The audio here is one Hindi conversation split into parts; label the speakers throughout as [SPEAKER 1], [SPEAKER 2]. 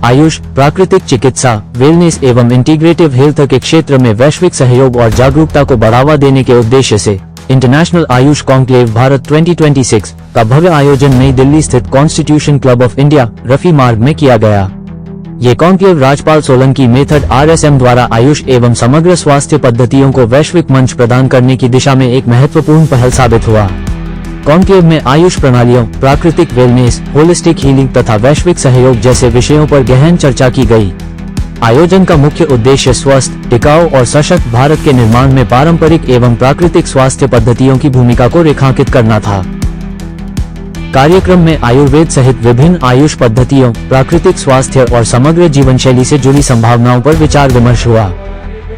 [SPEAKER 1] आयुष, प्राकृतिक चिकित्सा, वेलनेस एवं इंटीग्रेटिव हेल्थ के क्षेत्र में वैश्विक सहयोग और जागरूकता को बढ़ावा देने के उद्देश्य से इंटरनेशनल आयुष कॉन्क्लेव भारत 2026 का भव्य आयोजन नई दिल्ली स्थित constitution club of India Rafi मार्ग में किया गया। ये conclave Rajpal Solanki method RSM द्वारा आयुष एवं समग्र स्वास्थ्य पद्धतियों को वैश्विक मंच प्रदान करने की दिशा में एक महत्वपूर्ण पहल साबित हुआ। कॉन्क्लेव में आयुष प्रणालियों, प्राकृतिक वेलनेस, होलिस्टिक हीलिंग तथा वैश्विक सहयोग जैसे विषयों पर गहन चर्चा की गई। आयोजन का मुख्य उद्देश्य स्वस्थ, टिकाऊ और सशक्त भारत के निर्माण में पारंपरिक एवं प्राकृतिक स्वास्थ्य पद्धतियों की भूमिका को रेखांकित करना था। कार्यक्रम में आयुर्वेद सहित विभिन्न आयुष पद्धतियों, प्राकृतिक स्वास्थ्य और समग्र जीवन शैली से जुड़ी संभावनाओं पर विचार विमर्श हुआ।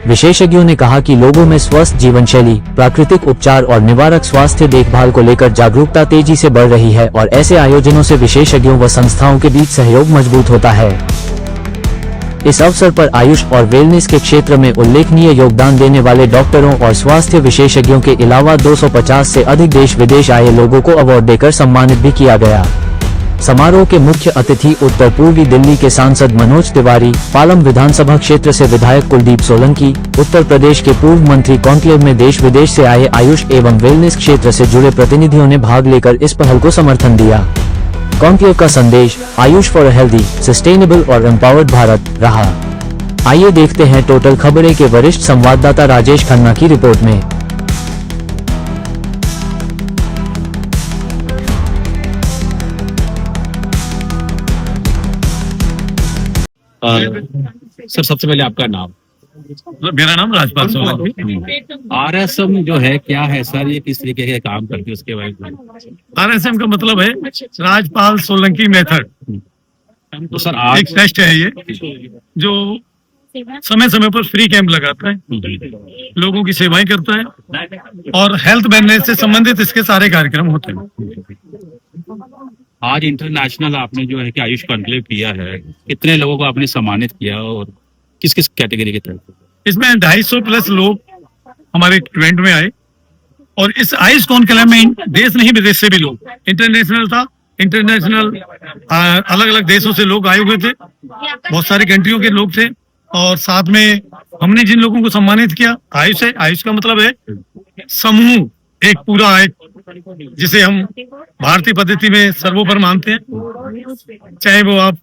[SPEAKER 1] विशेषज्ञों ने कहा कि लोगों में स्वस्थ जीवन शैली, प्राकृतिक उपचार और निवारक स्वास्थ्य देखभाल को लेकर जागरूकता तेजी से बढ़ रही है और ऐसे आयोजनों से विशेषज्ञों व संस्थाओं के बीच सहयोग मजबूत होता है। इस अवसर पर आयुष और वेलनेस के क्षेत्र में उल्लेखनीय योगदान देने वाले डॉक्टरों और स्वास्थ्य विशेषज्ञों के अलावा 250 से अधिक देश विदेश आए लोगों को अवार्ड देकर सम्मानित भी किया गया। समारोह के मुख्य अतिथि उत्तर पूर्वी दिल्ली के सांसद मनोज तिवारी, पालम विधानसभा क्षेत्र से विधायक कुलदीप सोलंकी, उत्तर प्रदेश के पूर्व मंत्री कॉन्क्लेव में देश विदेश से आए आयुष एवं वेलनेस क्षेत्र से जुड़े प्रतिनिधियों ने भाग लेकर इस पहल को समर्थन दिया। कॉन्क्लेव का संदेश आयुष फॉर हेल्दी, सस्टेनेबल और एम्पावर्ड भारत रहा। आइए देखते हैं टोटल खबरें के वरिष्ठ संवाददाता राजेश खन्ना की रिपोर्ट में।
[SPEAKER 2] सर, सबसे पहले आपका नाम।
[SPEAKER 3] मेरा नाम राजपाल सोलंकी।
[SPEAKER 2] RSM जो है क्या है सर, ये किस तरीके के काम करती है उसके बारे में?
[SPEAKER 3] RSM का मतलब है राजपाल सोलंकी मेथड।
[SPEAKER 2] तो सर आज
[SPEAKER 3] एक टेस्ट है ये जो समय समय पर फ्री कैंप लगाता है, लोगों की सेवाएं करता है और हेल्थ वेलनेस से संबंधित इसके सारे कार्यक्रम होते हैं।
[SPEAKER 2] आज इंटरनेशनल आपने जो है कि आयुष कॉन्क्लेव किया है, कितने लोगों को आपने सम्मानित किया और किस किस कैटेगरी के तहत?
[SPEAKER 3] इसमें 250 प्लस लोग हमारे इवेंट में आए और इस आयुष कॉन्क्लेव में देश नहीं विदेश से भी लोग, इंटरनेशनल था, इंटरनेशनल अलग अलग देशों से लोग आए हुए थे, बहुत सारी कंट्रियों के लोग थे। और साथ में हमने जिन लोगों को सम्मानित किया, आयुष है, आयुष का मतलब है समूह, एक पूरा एक जिसे हम भारतीय पद्धति में सर्वोपरि मानते हैं, चाहे वो आप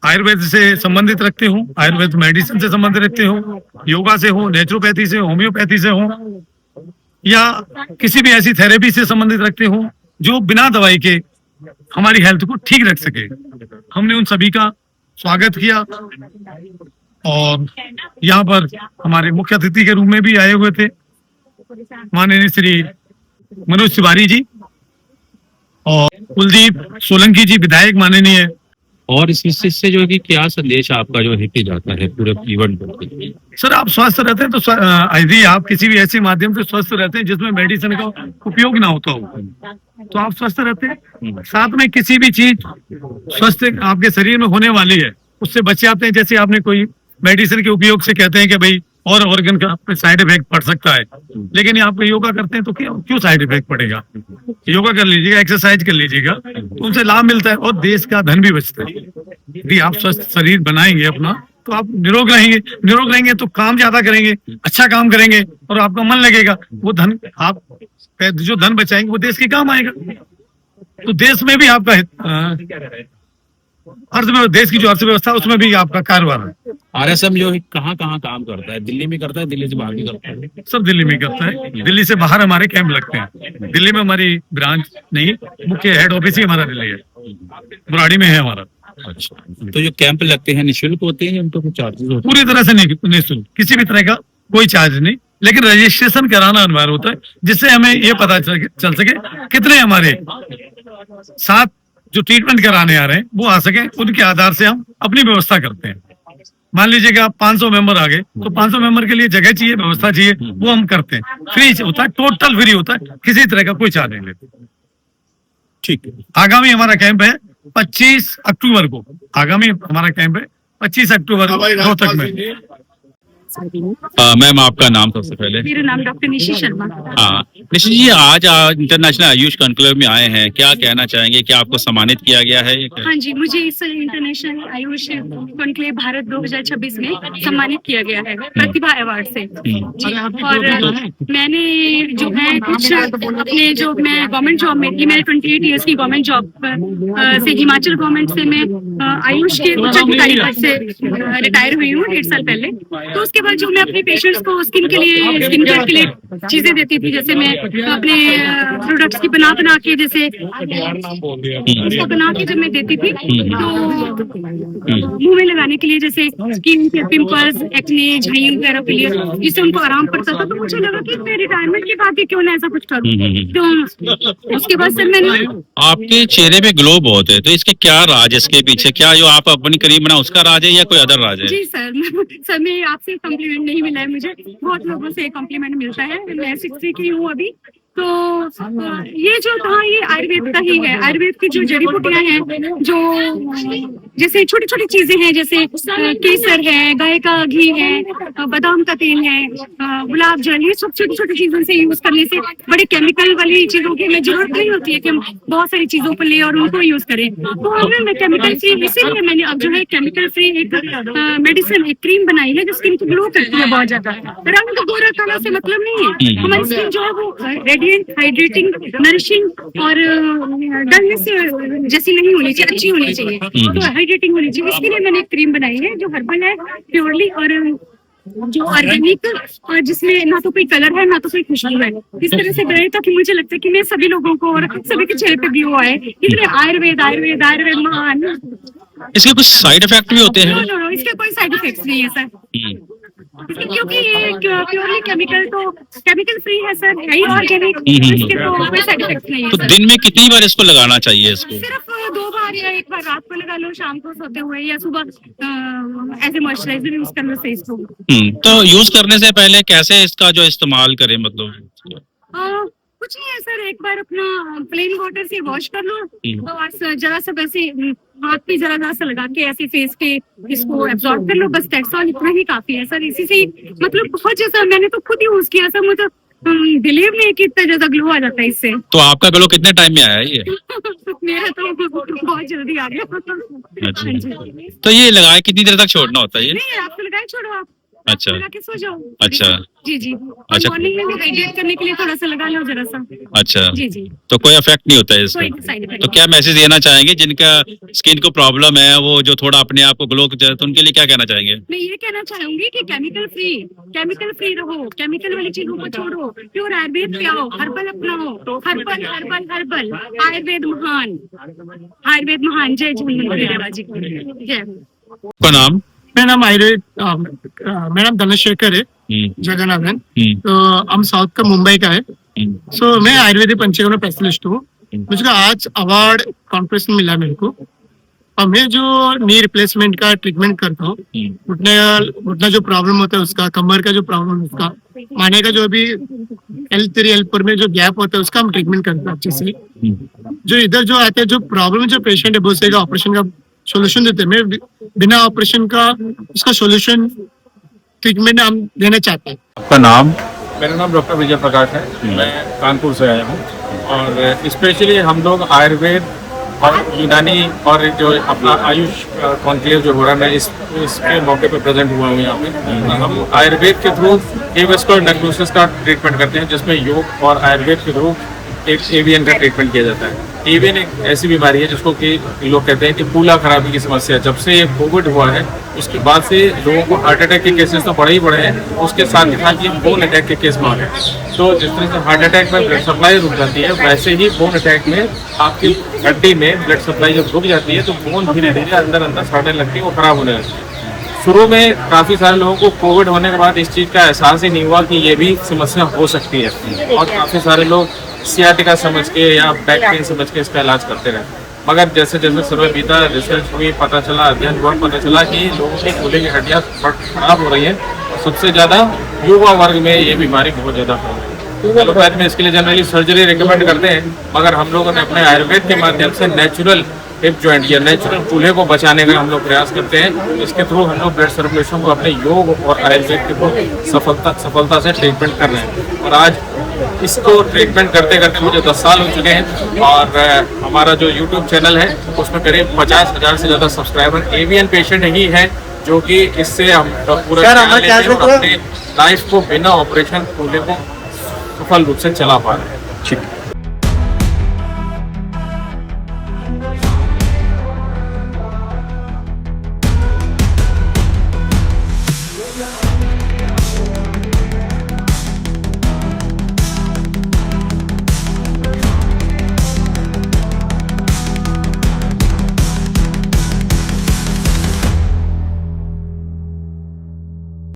[SPEAKER 3] आयुर्वेद से संबंधित रखते हो, आयुर्वेद मेडिसिन से संबंधित रखते हो, योगा से हो, नेचुरोपैथी से, होम्योपैथी से हो या किसी भी ऐसी थेरेपी से संबंधित रखते हो जो बिना दवाई के हमारी हेल्थ को ठीक रख सके। हमने उन सभी का स्वागत किया और यहाँ पर हमारे मुख्य अतिथि के रूप में भी आए हुए थे माननीय श्री मनोज तिवारी जी और कुलदीप सोलंकी जी विधायक माननीय।
[SPEAKER 2] और इससे जो है कि क्या संदेश आपका जो है कि जाता है पूरे इवेंट पर?
[SPEAKER 3] सर, आप स्वस्थ रहते हैं तो यदि आप किसी भी ऐसे माध्यम से स्वस्थ रहते हैं जिसमें मेडिसिन का उपयोग ना होता हो तो आप स्वस्थ रहते हैं। साथ में किसी भी चीज स्वस्थ आपके शरीर में होने वाली है उससे बच जाते हैं। जैसे आपने कोई मेडिसिन के उपयोग से कहते हैं कि भाई और ऑर्गन का साइड इफेक्ट पड़ सकता है, लेकिन आप योगा करते हैं तो क्यों साइड इफेक्ट पड़ेगा? योगा कर लीजिएगा, एक्सरसाइज कर लीजिएगा तो उनसे लाभ मिलता है और देश का धन भी बचता है। यदि आप स्वस्थ शरीर बनाएंगे अपना तो आप निरोग रहेंगे, निरोग रहेंगे तो काम ज्यादा करेंगे, अच्छा काम करेंगे और आपका मन लगेगा। वो धन आप जो धन बचाएंगे वो देश के काम आएगा। तो देश में भी आपका देश की जो अर्थव्यवस्था उसमें भी आपका कारोबार है।
[SPEAKER 2] RSM जो है कहाँ कहाँ काम करता है? दिल्ली में करता है, दिल्ली से बाहर भी करता है?
[SPEAKER 3] सब दिल्ली में करता है, दिल्ली से बाहर हमारे कैंप लगते हैं। दिल्ली में हमारी ब्रांच नहीं, मुख्य हेड ऑफिस ही हमारा दिल्ली है, बुराड़ी में है हमारा।
[SPEAKER 2] अच्छा, तो जो कैंप लगते हैं निःशुल्क होते हैं, उनको कुछ चार्जेस होते हैं?
[SPEAKER 3] पूरी तरह से निःशुल्क, किसी भी तरह का कोई चार्ज नहीं, लेकिन रजिस्ट्रेशन कराना अनिवार्य होता है जिससे हमें ये पता चल सके कितने हमारे साथ जो ट्रीटमेंट कराने आ रहे हैं वो आ सके। उनके आधार से हम अपनी व्यवस्था करते हैं। मान लीजिएगा 500 मेंबर आ गए तो 500 मेंबर के लिए जगह चाहिए, व्यवस्था चाहिए, वो हम करते हैं। फ्री होता है, टोटल फ्री होता है, किसी तरह का कोई चार्ज नहीं लेते।
[SPEAKER 2] ठीक है।
[SPEAKER 3] आगामी हमारा कैंप है 25 अक्टूबर को, आगामी हमारा कैंप है 25 अक्टूबर रोहतक में।
[SPEAKER 2] मैम आपका नाम सबसे पहले?
[SPEAKER 4] मेरा नाम डॉक्टर निशी शर्मा।
[SPEAKER 2] हाँ निश्चित जी, आज इंटरनेशनल आयुष कॉन्क्लेव में आए हैं, क्या कहना चाहेंगे? क्या आपको सम्मानित किया गया है?
[SPEAKER 4] हाँ जी, मुझे इस इंटरनेशनल आयुष कॉन्क्लेव भारत 2026 में सम्मानित किया गया है प्रतिभा अवार्ड से जी। और मैंने जो है कुछ अपने जो मैं गवर्नमेंट जॉब में थी, मैंने 28 इयर्स की गवर्नमेंट जॉब से हिमाचल गवर्नमेंट से मैं आयुष के उच्च अधिकारी पद से रिटायर हुई हूँ 1.5 साल पहले। तो उसके बाद जो मैं अपने पेशेंट्स को स्किन केयर के लिए चीजें देती थी, जैसे मैं अपने प्रोडक्ट्स की बना के, जैसे उसको बना के जब मैं देती थी तो मुंह में लगाने के लिए, जैसे स्किन के पिंपल्स, एक्ने, झुर्रियां वगैरह के लिए, जिससे उनको आराम पड़ता था। तो मुझे लगा कि मैं रिटायरमेंट के बाद ही क्यों ना ऐसा कुछ करूं। तो उसके बाद सर मैंने
[SPEAKER 2] आपके चेहरे पे ग्लो बहुत है, तो इसके क्या राज है? इसके पीछे क्या जो आप अपनी क्रीम बना उसका राज है या कोई अदर राज है?
[SPEAKER 4] जी सर, मैं आपसे कॉम्प्लीमेंट नहीं मिला है मुझे, बहुत लोगों से कॉम्प्लीमेंट मिलता है। मैं 60 की हूँ अभी। तो ये जो था ये आयुर्वेद का ही है। आयुर्वेद की जो जड़ी बूटियां हैं, जो जैसे छोटी छोटी चीजें हैं, जैसे केसर है, गाय का घी है, बादाम का तेल है, गुलाब जल, ये सब छोटी छोटी चीजों से यूज करने से बड़े केमिकल वाली चीजों की हमें जरूरत नहीं होती है कि हम बहुत सारी चीजों पर ले और उनको यूज करें। तो हमें मैं केमिकल फ्री, इसीलिए मैंने अब जो है केमिकल फ्री एक मेडिसिन, एक क्रीम बनाई है जो स्किन को ग्लो करती है बहुत ज्यादा। रंग तो गोरा काला से मतलब नहीं है, हमारी स्किन जो है वो रेडिएंट, हाइड्रेटिंग, नरिशिंग और डलनेस जैसी नहीं होनी चाहिए, अच्छी होनी चाहिए, तो हाइड्रेटिंग होनी चाहिए। इसके लिए मैंने एक क्रीम बनाई है जो हर्बल है, प्योरली, और जो ऑर्गेनिक, और जिसमें ना तो कोई कलर है ना तो कोई खुशबू है। इस तरह से बनाई ताकि मुझे लगता है कि मैं सभी लोगों को और सभी के चेहरे पे ग्लो आए। इसलिए आयुर्वेद आयुर्वेद आयुर्वेद महान।
[SPEAKER 2] इसके कुछ साइड इफेक्ट भी होते हैं?
[SPEAKER 4] नो, इसके कोई साइड इफेक्ट्स नहीं है सर, क्योंकि ये प्योरली केमिकल फ्री है सर, यही ऑर्गेनिक, इसके तो कोई साइड इफेक्ट नहीं है।
[SPEAKER 2] तो दिन में कितनी बार इसको लगाना चाहिए? इसको
[SPEAKER 4] सिर्फ 2 बार या 1 बार रात को लगा लो, शाम को सोते हुए, या सुबह एज ए मॉइस्चराइजर यूज करने से इसको।
[SPEAKER 2] तो यूज करने से पहले कैसे इसका जो इस्तेमाल करें, मतलब?
[SPEAKER 4] कुछ नहीं है सर, एक बार अपना प्लेन वाटर से वॉश कर लो और जरा सा वैसे हाथ पे जरा सा लगा के ऐसे फेस पे इसको एब्जॉर्ब कर लो, बस दैट्स ऑल, इतना ही काफी है सर। इसी से मतलब बहुत जैसा मैंने तो खुद यूज किया सर, मुझे बिलीव नहीं कि इतना ज्यादा ग्लो आ जाता है इससे।
[SPEAKER 2] तो आपका ग्लो कितने टाइम में आया ये?
[SPEAKER 4] मेरा तो बहुत जल्दी आ गया।
[SPEAKER 2] अच्छा, तो ये लगाए कितनी देर तक छोड़ना होता है ये?
[SPEAKER 4] नहीं, आपको लगाए छोड़ो, आप
[SPEAKER 2] अच्छा,
[SPEAKER 4] लगा के सो जाओ।
[SPEAKER 2] अच्छा
[SPEAKER 4] जी,
[SPEAKER 2] अच्छा,
[SPEAKER 4] मॉर्निंग में भी हाइड्रेट करने के लिए थोड़ा सा लगा लो जरा सा।
[SPEAKER 2] अच्छा
[SPEAKER 4] जी,
[SPEAKER 2] तो कोई इफेक्ट नहीं होता है इसका?
[SPEAKER 4] कोई साइड इफेक्ट।
[SPEAKER 2] तो क्या मैसेज देना चाहेंगे जिनका स्किन को प्रॉब्लम है, वो जो थोड़ा अपने आप को ग्लो, तो उनके लिए क्या कहना चाहेंगे?
[SPEAKER 4] मैं ये कहना चाहूंगी कि केमिकल फ्री रहो, केमिकल वाली चीजों को छोड़ो, प्योर आयुर्वेद पे आओ, हर्बल अपनाओ, हर्बल आयुर्वेद महान। जय झूलेलाल जी, जय।
[SPEAKER 2] आपका नाम?
[SPEAKER 5] मेरा नाम मेरा नाम धनशेखर है, जगन्नाथन। तो हम साउथ का मुंबई का है। सो मैं आयुर्वेदिक पंचकर्म स्पेशलिस्ट हूँ। मुझे आज अवार्ड कॉन्फ्रेंस में मिला मेरे को, और मैं जो नी रिप्लेसमेंट का ट्रीटमेंट करता हूँ, घुटना जो प्रॉब्लम होता है उसका, कमर का जो प्रॉब्लम है उसका, माने का जो अभी L3 L4 में जो गैप होता है उसका हम ट्रीटमेंट करते हैं अच्छे से। जो इधर जो आते हैं, जो प्रॉब्लम जो पेशेंट है, बहुत से ऑपरेशन का सोल्यूशन देते हैं। मैं बिना ऑपरेशन का उसका सोल्यूशन ट्रीटमेंट हम देना चाहते हैं।
[SPEAKER 2] आपका नाम?
[SPEAKER 6] मेरा नाम डॉक्टर विजय प्रकाश है, मैं कानपुर से आया हूँ। और स्पेशली हम लोग आयुर्वेद और यूनानी और जो अपना आयुष कॉन्क्लेव जो हो रहा है, इसके मौके पर प्रेजेंट हुआ हूँ यहाँ पे। हम आयुर्वेद के थ्रू एवेस्कुलर नेक्रोसिस का ट्रीटमेंट करते हैं, जिसमें योग और आयुर्वेद के थ्रू एक एवियन का ट्रीटमेंट किया जाता है। एवियन एक ऐसी बीमारी है जिसको कि लोग कहते हैं कि फूला खराबी की समस्या। जब से ये कोविड हुआ है उसके बाद से लोगों को हार्ट अटैक के केसेस तो बढ़े ही बढ़े हैं, उसके साथ ही साथ ये बोन अटैक के केस बढ़े हैं। तो जिस तरह से हार्ट अटैक में ब्लड सप्लाई रुक जाती है, वैसे ही बोन अटैक में आपकी हड्डी में ब्लड सप्लाई जब रुक जाती है तो बोन धीरे धीरे अंदर सड़ने लगती है, वो खराब होने लगती है। शुरू में काफ़ी सारे लोगों को कोविड होने के बाद इस चीज़ का एहसास ही नहीं हुआ कि ये भी समस्या हो सकती है, और काफ़ी सारे लोग सियाटिका समझ के या बैक पेन समझ के इसका इलाज करते रहे। मगर जैसे जैसे समय बीता, रिसर्च हुई, पता चला, अध्ययन हुआ, पता चला कि लोगों की कूल्हे की हड्डियाँ खराब हो रही हैं। सबसे ज़्यादा युवा वर्ग में ये बीमारी बहुत ज़्यादा फैल रही है। एलोपैथ में इसके लिए जनरली सर्जरी रिकमेंड करते हैं, मगर हम लोगों ने अपने आयुर्वेद के माध्यम से नेचुरल हिप जॉइंट या नेचुरल चूल्हे को बचाने का हम लोग प्रयास करते हैं। इसके थ्रू हम लोग ब्लड सर्कुलेशन को अपने योग और आयुर्वेद के थ्रू सफलता से ट्रीटमेंट कर रहे हैं। और आज इसको ट्रीटमेंट करते करते मुझे 10 साल हो चुके हैं और हमारा जो यूट्यूब चैनल है उसमें करीब 50,000 से ज़्यादा सब्सक्राइबर एवीएन पेशेंट ही है, जो कि इससे हम पूरा ध्यान लेते हैं और अपने लाइफ को बिना ऑपरेशन चूल्हे को सफल रूप से चला पा रहे हैं।
[SPEAKER 2] ठीक।